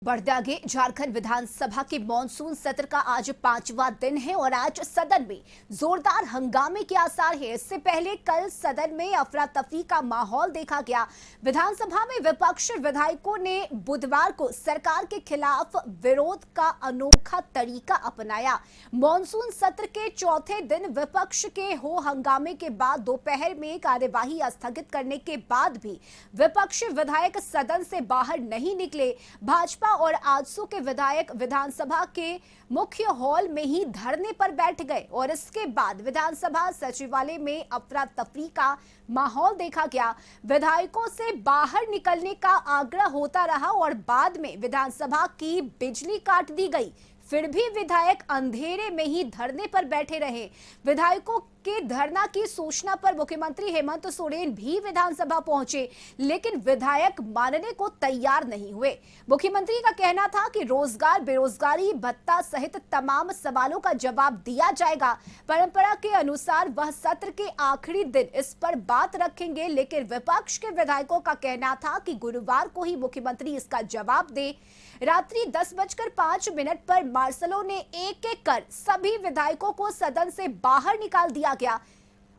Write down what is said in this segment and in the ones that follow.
बड़दागे झारखंड विधानसभा के मानसून सत्र का आज 5वां दिन है और आज सदन में जोरदार हंगामे के आसार हैं। इससे पहले कल सदन में अफरा तफरी का माहौल देखा गया। विधानसभा में विपक्ष विधायकों ने बुधवार को सरकार के खिलाफ विरोध का अनोखा तरीका अपनाया। मानसून सत्र के चौथे दिन विपक्ष के हो हंगामे के बाद दोपहर में कार्यवाही स्थगित करने के बाद भी विपक्षी विधायक सदन से बाहर नहीं निकले। भाजपा और आजसू के विधायक विधानसभा के मुख्य हॉल में ही धरने पर बैठ गए और इसके बाद विधानसभा सचिवालय में अफरा तफरी का माहौल देखा गया। विधायकों से बाहर निकलने का आग्रह होता रहा और बाद में विधानसभा की बिजली काट दी गई। फिर भी विधायक अंधेरे में ही धरने पर बैठे रहे। विधायकों के धरना की सूचना पर मुख्यमंत्री हेमंत सोरेन भी विधानसभा पहुंचे, लेकिन विधायक मानने को तैयार नहीं हुए। मुख्यमंत्री का कहना था कि रोजगार, बेरोजगारी भत्ता सहित तमाम सवालों का जवाब दिया जाएगा। परंपरा के अनुसार वह सत्र के आखिरी दिन इस पर बात रखेंगे, लेकिन विपक्ष के विधायकों का कहना था कि गुरुवार को ही मुख्यमंत्री इसका जवाब दे। रात्रि 10:05 पर मार्शलों ने एक एक कर सभी विधायकों को सदन से बाहर निकाल दिया गया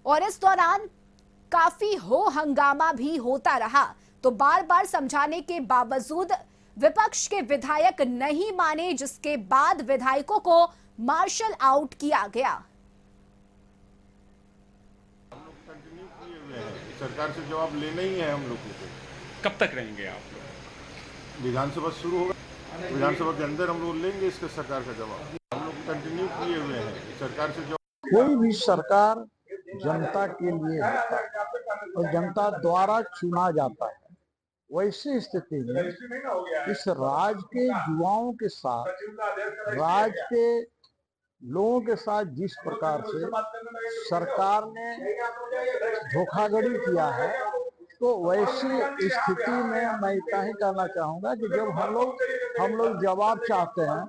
और इस दौरान काफी हो हंगामा भी होता रहा। तो बार बार समझाने के बावजूद विपक्ष के विधायक नहीं माने, जिसके बाद विधायकों को मार्शल आउट किया गया। कंटिन्यू किए हुए हैं, सरकार से जवाब लेना ही है हम लोगों को। कब तक रहेंगे आप लोग? विधानसभा शुरू होगा, विधानसभा के अंदर हम लोग लेंगे इसके सरकार का जवाब। हम लोग कंटिन्यू किए हुए हैं, सरकार से जवाब। कोई भी सरकार जनता के लिए होता है और जनता द्वारा चुना जाता है। वैसी स्थिति में इस राज्य के युवाओं के साथ, राज्य के लोगों के साथ जिस प्रकार से सरकार ने धोखाधड़ी किया है, तो वैसी स्थिति में मैं इतना ही कहना चाहूंगा कि जब हम लोग जवाब चाहते हैं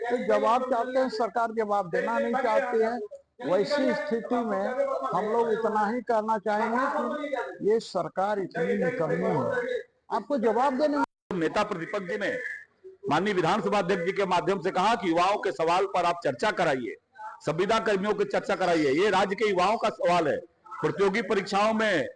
तो जवाब चाहते हैं, सरकार जवाब देना नहीं चाहती है। वैसी स्थिति में हम लोग इतना ही कहना चाहेंगे कि ये सरकार इतनी निकम्मी है, आपको जवाब देने। नेता प्रतिपक्ष जी ने माननीय विधानसभा अध्यक्ष जी के माध्यम से कहा कि युवाओं के सवाल पर आप चर्चा कराइए, संविदा कर्मियों की चर्चा कराइए। ये राज्य के युवाओं का सवाल है। प्रतियोगी परीक्षाओं में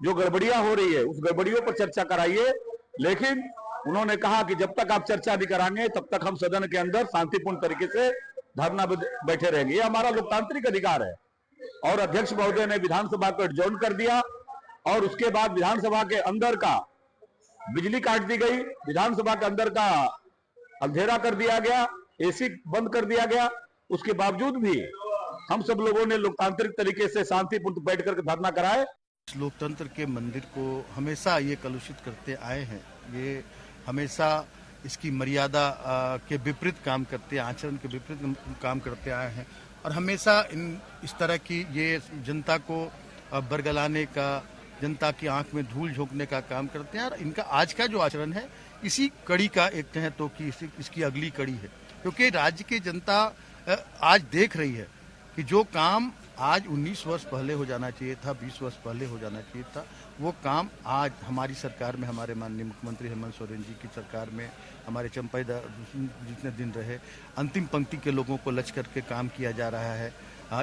जो गड़बड़ियां हो रही है उस गड़बड़ियों पर चर्चा कराइए। लेकिन उन्होंने कहा कि जब तक आप चर्चा नहीं कराएंगे तब तक हम सदन के अंदर शांतिपूर्ण तरीके से धरना बैठे रहेंगे। ये हमारा लोकतांत्रिक अधिकार है। और अध्यक्ष महोदय ने विधानसभा को एडजॉर्न कर दिया और उसके बाद विधानसभा के अंदर का बिजली काट दी गई, विधानसभा के अंदर का अंधेरा कर दिया गया, एसी बंद कर दिया गया। उसके बावजूद भी हम सब लोगों ने लोकतांत्रिक तरीके से शांतिपूर्ण बैठ कर धरना कराए। लोकतंत्र के मंदिर को हमेशा ये कलुषित करते आए हैं। ये हमेशा इसकी मर्यादा के विपरीत काम करते, आचरण के विपरीत काम करते आए हैं और हमेशा इस तरह की ये जनता को बरगलाने का, जनता की आंख में धूल झोंकने का काम करते हैं। और इनका आज का जो आचरण है इसी कड़ी का एक कहें तो कि इसकी अगली कड़ी है, क्योंकि राज्य की जनता आज देख रही है कि जो काम आज 19 वर्ष पहले हो जाना चाहिए था, 20 वर्ष पहले हो जाना चाहिए था, वो काम आज हमारी सरकार में, हमारे माननीय मुख्यमंत्री हेमंत सोरेन जी की सरकार में, हमारे चंपाईदार जितने दिन रहे, अंतिम पंक्ति के लोगों को लच करके काम किया जा रहा है।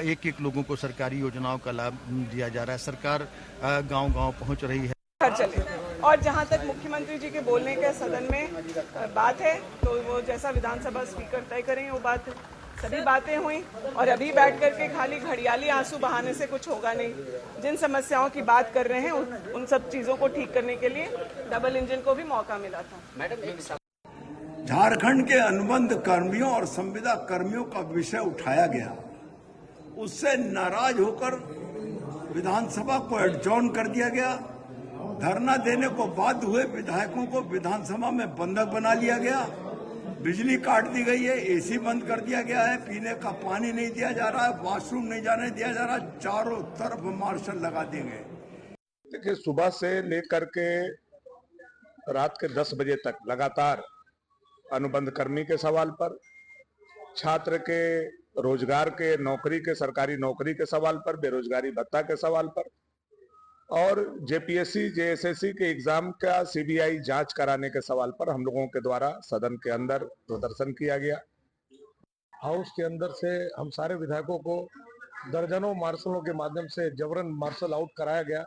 एक एक लोगों को सरकारी योजनाओं का लाभ दिया जा रहा है। सरकार गांव-गांव पहुंच रही है। चले। और जहां तक मुख्यमंत्री जी के बोलने का सदन में बात है, तो वो जैसा विधानसभा स्पीकर तय करें वो बात, सभी बातें हुई। और अभी बैठ करके खाली घड़ियाली आंसू बहाने से कुछ होगा नहीं। जिन समस्याओं की बात कर रहे हैं उन सब चीजों को ठीक करने के लिए डबल इंजन को भी मौका मिला था। झारखंड के अनुबंध कर्मियों और संविदा कर्मियों का विषय उठाया गया, उससे नाराज होकर विधानसभा को एडजॉर्न कर दिया गया। धरना देने को बाध्य हुए विधायकों को विधानसभा में बंधक बना लिया गया। बिजली काट दी गई है, एसी बंद कर दिया गया है, पीने का पानी नहीं दिया जा रहा है, वॉशरूम नहीं जाने दिया जा रहा, चारों तरफ मार्शल लगा दिए गए। देखिए, सुबह से लेकर के रात के 10 बजे तक लगातार अनुबंध कर्मी के सवाल पर, छात्र के रोजगार के, नौकरी के, सरकारी नौकरी के सवाल पर, बेरोजगारी भत्ता के सवाल पर और जेपीएससी जेएसएससी के एग्जाम का सीबीआई जांच कराने के सवाल पर हम लोगों के द्वारा सदन के अंदर प्रदर्शन किया गया। हाउस के अंदर से हम सारे विधायकों को दर्जनों मार्शलों के माध्यम से जबरन मार्शल आउट कराया गया,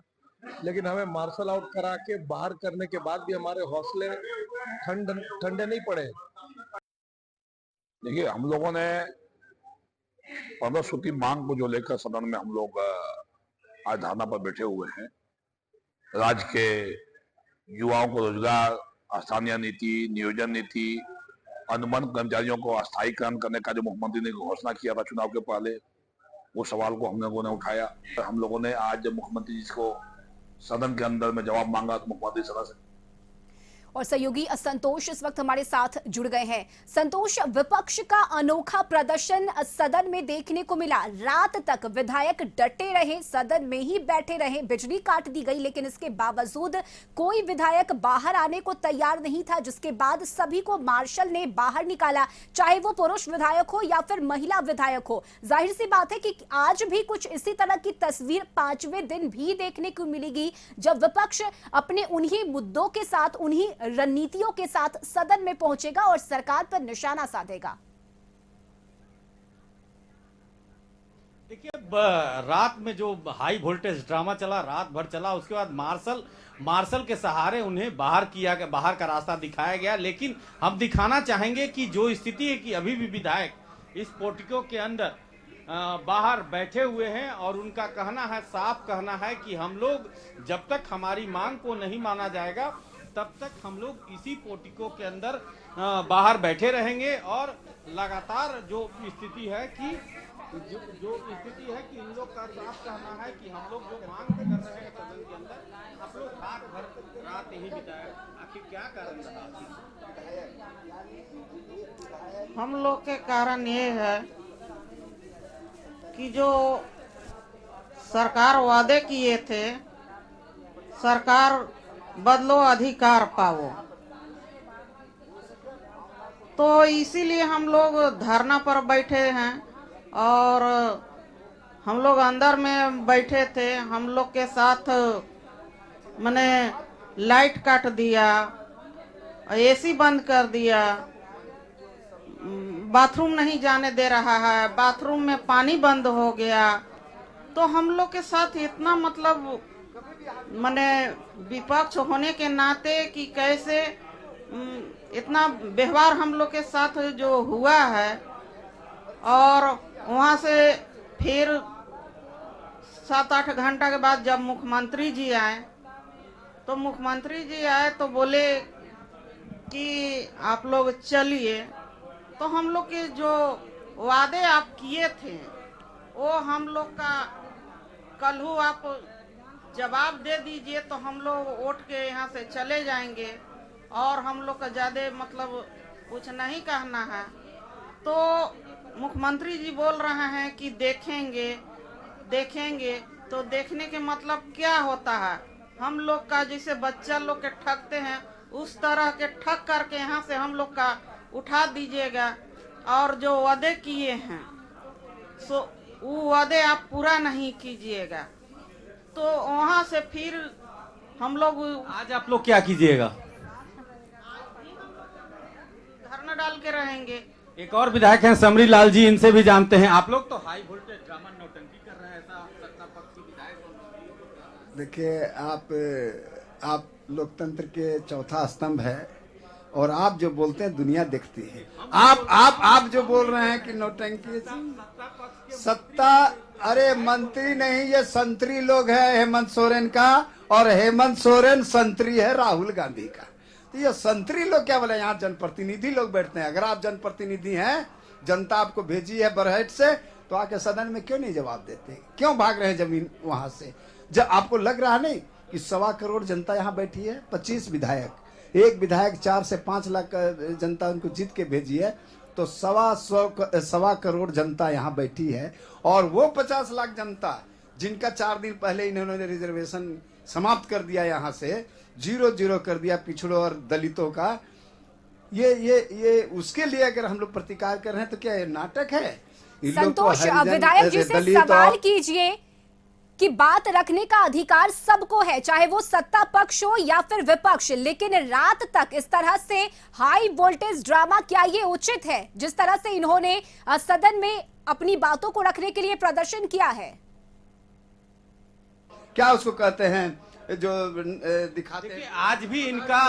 लेकिन हमें मार्शल आउट करा के बाहर करने के बाद भी हमारे हौसले ठंडे नहीं पड़े। देखिए, हम लोगों ने पदोन्नति मांग को जो लेकर सदन में हम लोग आज धरना पर बैठे हुए हैं, राज्य के युवाओं को रोजगार, स्थानीय नीति, नियोजन नीति, अनुबंध कर्मचारियों को अस्थायीकरण करने का जो मुख्यमंत्री ने घोषणा किया था चुनाव के पहले, वो सवाल को हम लोगों ने उठाया। हम लोगों ने आज जब मुख्यमंत्री जी को सदन के अंदर में जवाब मांगा तो मुख्यमंत्री सदन से और सहयोगी संतोष इस वक्त हमारे साथ जुड़ गए हैं। संतोष, विपक्ष का अनोखा प्रदर्शन सदन में देखने को मिला। रात तक विधायक डटे रहे, सदन में ही बैठे रहे, बिजली काट दी गई, लेकिन इसके बावजूद कोई विधायक बाहर आने को तैयार नहीं था, जिसके बाद सभी को मार्शल ने बाहर निकाला, चाहे वो पुरुष विधायक हो या फिर महिला विधायक हो। जाहिर सी बात है कि आज भी कुछ इसी तरह की तस्वीर 5वें दिन भी देखने को मिलेगी, जब विपक्ष अपने उन्हीं मुद्दों के साथ, उन्हीं रणनीतियों के साथ सदन में पहुंचेगा और सरकार पर निशाना साधेगा। देखिए, रात में जो हाई वोल्टेज ड्रामा चला, रात भर चला, उसके बाद मार्शल के सहारे उन्हें बाहर का रास्ता दिखाया गया। लेकिन हम दिखाना चाहेंगे कि जो स्थिति है कि अभी भी विधायक इस पोर्टिको के अंदर बाहर बैठे हुए हैं और उनका कहना है, साफ कहना है कि हम लोग जब तक हमारी मांग को नहीं माना जाएगा तब तक हम लोग इसी पोर्टिको के अंदर बाहर बैठे रहेंगे। और लगातार जो स्थिति है कि इन लोग का साफ कहना है कि हम लोग जो मांग कर रहे हैं सदन के अंदर, आप लोग रात भर रात यही बिताए, आखिर क्या कारण रहा? हम लोग के कारण ये है कि जो सरकार वादे किए थे, सरकार बदलो अधिकार पाओ, तो इसीलिए हम लोग धरना पर बैठे हैं। और हम लोग अंदर में बैठे थे, हम लोग के साथ मैंने लाइट काट दिया, एसी बंद कर दिया, बाथरूम नहीं जाने दे रहा है, बाथरूम में पानी बंद हो गया। तो हम लोग के साथ इतना मतलब मैंने विपक्ष होने के नाते कि कैसे इतना व्यवहार हम लोग के साथ जो हुआ है। और वहाँ से फिर 7-8 घंटा के बाद जब मुख्यमंत्री जी आए तो बोले कि आप लोग चलिए। तो हम लोग के जो वादे आप किए थे वो हम लोग का कल आप जवाब दे दीजिए तो हम लोग उठ के यहाँ से चले जाएंगे और हम लोग का ज़्यादा मतलब कुछ नहीं कहना है। तो मुख्यमंत्री जी बोल रहे हैं कि देखेंगे तो देखने के मतलब क्या होता है? हम लोग का जैसे बच्चा लोग के ठगते हैं उस तरह के ठग करके यहाँ से हम लोग का उठा दीजिएगा। और जो वादे किए हैं सो वो वादे आप पूरा नहीं कीजिएगा तो वहाँ से फिर हम लोग आज आप लोग क्या कीजिएगा? धरना डाल के रहेंगे। एक और विधायक हैं समरी लाल जी, इनसे भी जानते हैं। आप लोग तो हाई वोल्टेज ड्रामा नौटंकी कर रहे हैं, ऐसा सत्ता पक्ष के विधायक। देखिए, आप लोकतंत्र के चौथा स्तंभ है और आप जो बोलते हैं दुनिया देखती है। आप जो बोल रहे हैं कि नौटंकी सत्ता, अरे मंत्री नहीं, ये संतरी लोग है हेमंत सोरेन का, और हेमंत सोरेन संतरी है राहुल गांधी का। तो ये संतरी लोग क्या बोले, यहाँ जनप्रतिनिधि लोग बैठते हैं। अगर आप जनप्रतिनिधि हैं, जनता आपको भेजी है बरहट से, तो आके सदन में क्यों नहीं जवाब देते? क्यों भाग रहे हैं जमीन वहां से? जब आपको लग रहा नहीं कि 1.25 करोड़ जनता यहाँ बैठी है, 25 विधायक, एक विधायक 4 से 5 लाख जनता उनको जीत के भेजी है, तो 1.25 करोड़ जनता यहाँ बैठी है। और वो 50 लाख जनता जिनका 4 दिन पहले इन्होंने रिजर्वेशन समाप्त कर दिया, यहाँ से 0 कर दिया पिछड़ों और दलितों का, ये उसके लिए अगर हम लोग प्रतिकार कर रहे हैं तो क्या ये नाटक है? संतोष, विधायक जी से सवाल कीजिए। कि बात रखने का अधिकार सबको है, चाहे वो सत्ता पक्ष हो या फिर विपक्ष, लेकिन रात तक इस तरह से हाई वोल्टेज ड्रामा, क्या ये उचित है? जिस तरह से इन्होंने सदन में अपनी बातों को रखने के लिए प्रदर्शन किया है, क्या उसको कहते हैं जो दिखाते हैं। आज भी इनका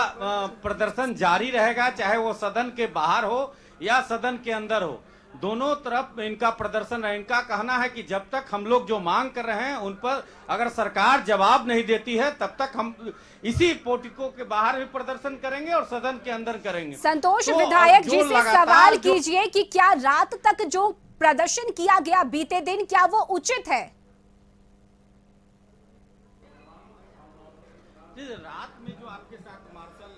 प्रदर्शन जारी रहेगा, चाहे वो सदन के बाहर हो या सदन के अंदर हो, दोनों तरफ इनका प्रदर्शन है। इनका कहना है कि जब तक हम लोग जो मांग कर रहे हैं उन पर अगर सरकार जवाब नहीं देती है, तब तक हम इसी पोर्टिको के बाहर भी प्रदर्शन करेंगे और सदन के अंदर करेंगे। संतोष विधायक जी से सवाल कीजिए कि क्या रात तक जो प्रदर्शन किया गया बीते दिन, क्या वो उचित है? रात में जो आपके साथ मार्शल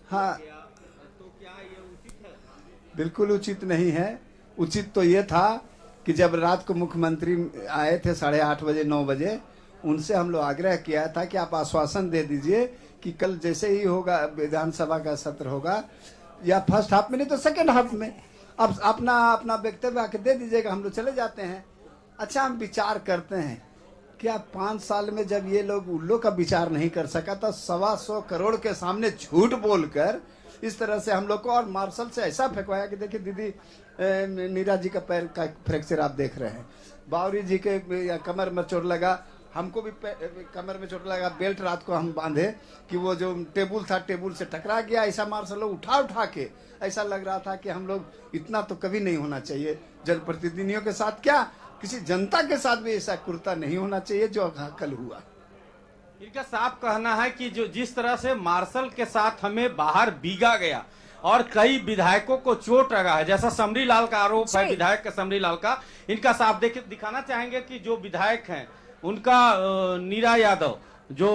हाँ, तो क्या ये उचित है? बिल्कुल उचित नहीं है। उचित तो ये था कि जब रात को मुख्यमंत्री आए थे 8:30 बजे 9 बजे, उनसे हम लोग आग्रह किया था कि आप आश्वासन दे दीजिए कि कल जैसे ही होगा विधानसभा का सत्र होगा, या फर्स्ट हाफ में नहीं तो सेकेंड हाफ में, अब अपना वक्तव्य आके दे दीजिएगा, हम लोग चले जाते हैं। अच्छा, हम विचार करते हैं, क्या 5 साल में जब ये लोग उन लोग का विचार नहीं कर सका तो 125 करोड़ के सामने झूठ बोलकर इस तरह से हम लोग को और मार्शल से ऐसा फेंकवाया कि देखिए दीदी नीरा जी का पैर का फ्रैक्चर आप देख रहे हैं, बावरी जी के कमर में चोट लगा, हमको भी कमर में चोट लगा, बेल्ट रात को हम बांधे कि वो जो टेबुल था टेबुल से टकरा गया, ऐसा मार्शल लोग उठा के ऐसा लग रहा था कि हम लोग इतना तो कभी नहीं होना चाहिए जनप्रतिनिधियों के साथ, क्या किसी जनता के साथ भी ऐसा कुर्ता नहीं होना चाहिए जो कल हुआ। इनका साफ कहना है कि जो जिस तरह से मार्शल के साथ हमें बाहर बीगा गया और कई विधायकों को चोट लगा है, जैसा समरी लाल का आरोप है विधायक का समरी लाल का, इनका साफ दिखाना चाहेंगे कि जो विधायक हैं उनका नीरा यादव जो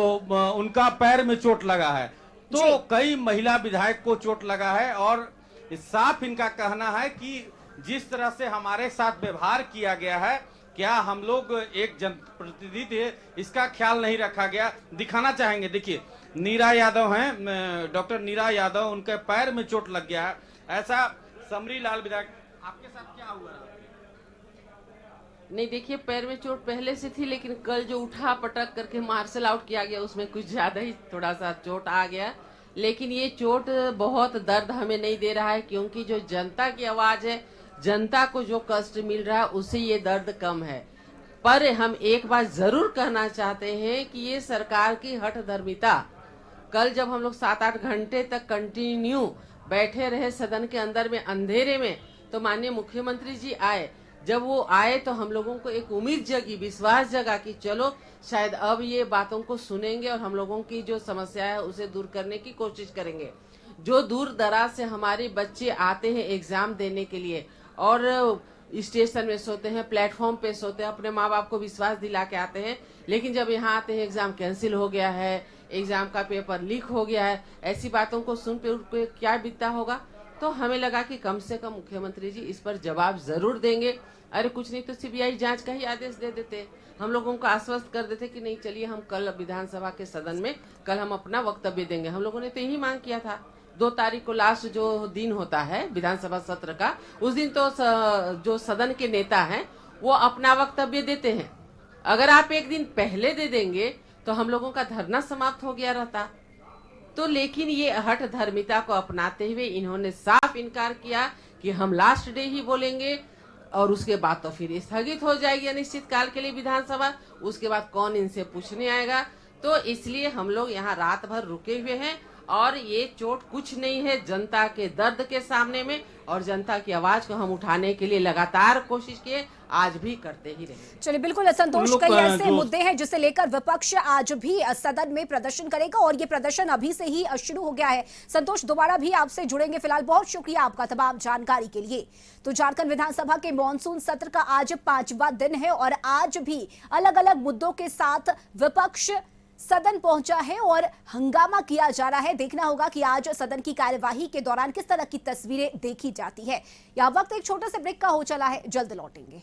उनका पैर में चोट लगा है, तो कई महिला विधायक को चोट लगा है, और साफ इनका कहना है कि जिस तरह से हमारे साथ व्यवहार किया गया है, क्या हम लोग एक जनप्रतिनिधि थे, इसका ख्याल नहीं रखा गया। दिखाना चाहेंगे, देखिए नीरा यादव हैं, डॉक्टर नीरा यादव, उनके पैर में चोट लग गया है, ऐसा समरी लाल विधायक। आपके साथ क्या हुआ? नहीं, देखिए पैर में चोट पहले से थी, लेकिन कल जो उठा पटक करके मार्शल आउट किया गया उसमें कुछ ज्यादा ही थोड़ा सा चोट आ गया, लेकिन ये चोट बहुत दर्द हमें नहीं दे रहा है, क्योंकि जो जनता की आवाज है, जनता को जो कष्ट मिल रहा है उससे ये दर्द कम है। पर हम एक बात जरूर कहना चाहते हैं कि ये सरकार की हठधर्मिता, कल जब हम लोग 7-8 घंटे तक कंटिन्यू बैठे रहे सदन के अंदर में अंधेरे में, तो माननीय मुख्यमंत्री जी आए, जब वो आए तो हम लोगों को एक उम्मीद जगी, विश्वास जगा कि चलो शायद अब ये बातों को सुनेंगे और हम लोगों की जो समस्या है उसे दूर करने की कोशिश करेंगे। जो दूर दराज से हमारे बच्चे आते हैं एग्जाम देने के लिए और स्टेशन में सोते हैं, प्लेटफॉर्म पे सोते हैं, अपने माँ बाप को विश्वास दिला के आते हैं, लेकिन जब यहाँ आते हैं एग्जाम कैंसिल हो गया है, एग्जाम का पेपर लीक हो गया है, ऐसी बातों को सुन पे उनको क्या बीतता होगा। तो हमें लगा कि कम से कम मुख्यमंत्री जी इस पर जवाब जरूर देंगे। अरे कुछ नहीं तो सीबीआई जांच का ही आदेश दे देते, हम लोगों को आश्वस्त कर देते कि नहीं चलिए हम कल विधानसभा के सदन में कल हम अपना वक्तव्य देंगे। हम लोगों ने तो यही मांग किया था। 2 तारीख को लास्ट जो दिन होता है विधानसभा सत्र का, उस दिन तो जो सदन के नेता हैं वो अपना वक्तव्य देते हैं। अगर आप एक दिन पहले दे देंगे तो हम लोगों का धरना समाप्त हो गया रहता। तो लेकिन ये हठ धर्मिता को अपनाते हुए इन्होंने साफ इनकार किया कि हम लास्ट डे ही बोलेंगे और उसके बाद तो फिर स्थगित हो जाएगी अनिश्चित काल के लिए विधानसभा, उसके बाद कौन इनसे पूछने आएगा। तो इसलिए हम लोग यहाँ रात भर रुके हुए हैं और ये चोट कुछ नहीं है जनता के दर्द के सामने में, और जनता की आवाज को हम उठाने के लिए लगातार कोशिश किए, आज भी करते ही रहे। चलिए बिल्कुल संतोष, कई ऐसे मुद्दे हैं जिसे लेकर विपक्ष आज भी सदन में प्रदर्शन करेगा और ये प्रदर्शन अभी से ही शुरू हो गया है। संतोष, दोबारा भी आपसे जुड़ेंगे, फिलहाल बहुत शुक्रिया आपका तमाम जानकारी के लिए। तो झारखंड विधानसभा के मॉनसून सत्र का आज 5वां दिन है और आज भी अलग अलग मुद्दों के साथ विपक्ष सदन पहुंचा है और हंगामा किया जा रहा है। देखना होगा कि आज सदन की कार्यवाही के दौरान किस तरह की तस्वीरें देखी जाती है। यह वक्त एक छोटे से ब्रेक का हो चला है, जल्द लौटेंगे।